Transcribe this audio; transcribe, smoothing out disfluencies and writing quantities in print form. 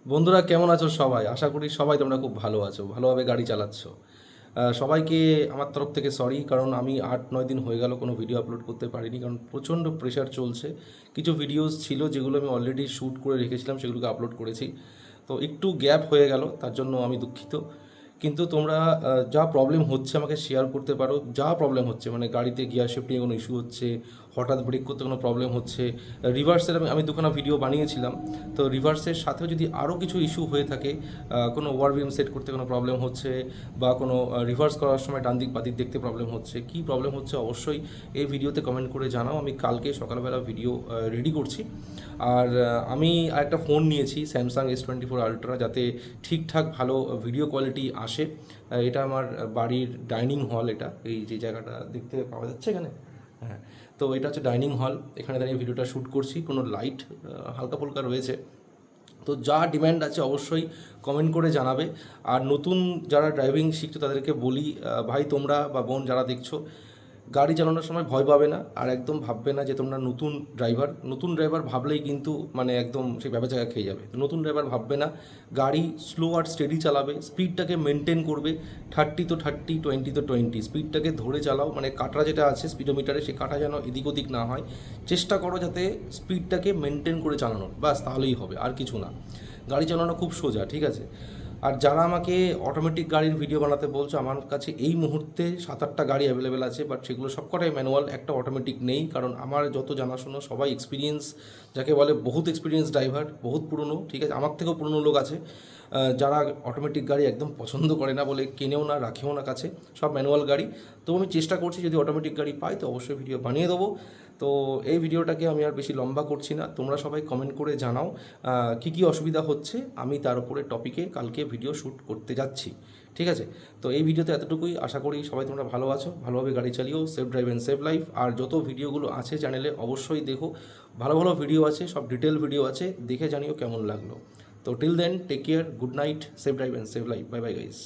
বন্ধুরা কেমন আছো সবাই? আশা করি সবাই তোমরা খুব ভালো আছো, ভালোভাবে গাড়ি চালাচ্ছ। সবাইকে আমার তরফ থেকে সরি, কারণ আমি ৮-৯ দিন হয়ে গেল কোনো ভিডিও আপলোড করতে পারিনি, কারণ প্রচণ্ড প্রেশার চলছে। কিছু ভিডিওস ছিল যেগুলো আমি অলরেডি শ্যুট করে রেখেছিলাম, সেগুলোকে আপলোড করেছি। তো একটু গ্যাপ হয়ে গেল, তার জন্য আমি দুঃখিত। কিন্তু তোমরা যা প্রবলেম হচ্ছে আমাকে শেয়ার করতে পারো। যা প্রবলেম হচ্ছে, মানে গাড়িতে গিয়ার শিফটিংয়ে কোনো ইস্যু হচ্ছে, হঠাৎ ব্রেক করতে কোনো প্রবলেম হচ্ছে, রিভার্সের আমি দুখানা ভিডিও বানিয়েছিলাম। তো রিভার্সের সাথেও যদি আরও কিছু ইস্যু হয়ে থাকে, কোনো ওয়ারবিএম সেট করতে কোনো প্রবলেম হচ্ছে, বা কোনো রিভার্স করার সময় ডান দিক বাদিক দেখতে প্রবলেম হচ্ছে, কী প্রবলেম হচ্ছে অবশ্যই এই ভিডিওতে কমেন্ট করে জানাও। আমি কালকে সকালবেলা ভিডিও রেডি করছি। আর আমি আরেকটা ফোন নিয়েছি, স্যামসাং S24 আলট্রা, যাতে ঠিকঠাক ভালো ভিডিও কোয়ালিটি আসে। এটা আমার বাড়ির ডাইনিং হল, এটা এই যে জায়গাটা দেখতে পাওয়া যাচ্ছে এখানে। হ্যাঁ, তো এটা হচ্ছে ডাইনিং হল, এখানে দাঁড়িয়ে ভিডিওটা শ্যুট করছি। কোনো লাইট হালকা ফুলকা রয়েছে। তো যা ডিম্যান্ড আছে অবশ্যই কমেন্ট করে জানাবে। আর নতুন যারা ড্রাইভিং শিখছো তাদেরকে বলি, ভাই তোমরা বা বোন যারা দেখছো, গাড়ি চালানোর সময় ভয় পাবে না, আর একদম ভাববে না যে তোমরা নতুন ড্রাইভার ভাবলেই কিন্তু মানে একদম সেই জায়গা খেয়ে যাবে। তো নতুন ড্রাইভার ভাববে না, গাড়ি স্লো আর স্টেডি চালাবে, স্পিডটাকে মেনটেন করবে। 30 তো 30, 20 তো 20, স্পিডটাকে ধরে চালাও। মানে কাঁটা যেটা আছে স্পিডোমিটারে, সে কাঁটা যেন এদিক ওদিক না হয়। চেষ্টা করো যাতে স্পিডটাকে মেনটেন করে চালানোর, বাস তাহলেই হবে, আর কিছু না। গাড়ি চালানো খুব সোজা, ঠিক আছে? আর যারা আমাকে অটোমেটিক গাড়ির ভিডিও বানাতে বলছো, আমার কাছে এই মুহূর্তে 7-8টা গাড়ি অ্যাভেলেবেল আছে, বাট সেগুলো সবকটাই ম্যানুয়াল, একটা অটোমেটিক নেই। কারণ আমার যত জানাশোনা সবাই এক্সপিরিয়েন্স, যাকে বলে বহুত এক্সপিরিয়েন্স ড্রাইভার, বহুত পুরনো, ঠিক আছে? আমার থেকেও পুরনো লোক আছে যারা অটোমেটিক গাড়ি একদম পছন্দ করে না, বলে কেনেও না, রাখেও না কাছে, সব ম্যানুয়াল গাড়ি। তো আমি চেষ্টা করছি যদি অটোমেটিক গাড়ি পাই তো অবশ্যই ভিডিও বানিয়ে দেবো। তো এই ভিডিওটাকে আমি আর বেশি লম্বা করছি না, তোমরা সবাই কমেন্ট করে জানাও কী কী অসুবিধা হচ্ছে। আমি তার উপরে টপিকে কালকে ভিডিও শ্যুট করতে যাচ্ছি, ঠিক আছে? তো এই ভিডিওতে এতটুকুই। আশা করি সবাই তোমরা ভালো আছো, ভালোভাবে গাড়ি চালিও, safe drive and save life. আর যত ভিডিওগুলো আছে চ্যানেলে অবশ্যই দেখো, ভালো ভালো ভিডিও আছে, সব ডিটেল ভিডিও আছে, দেখে জানিও কেমন লাগলো। তো till then, take care, good night, safe drive and save life, bye bye guys.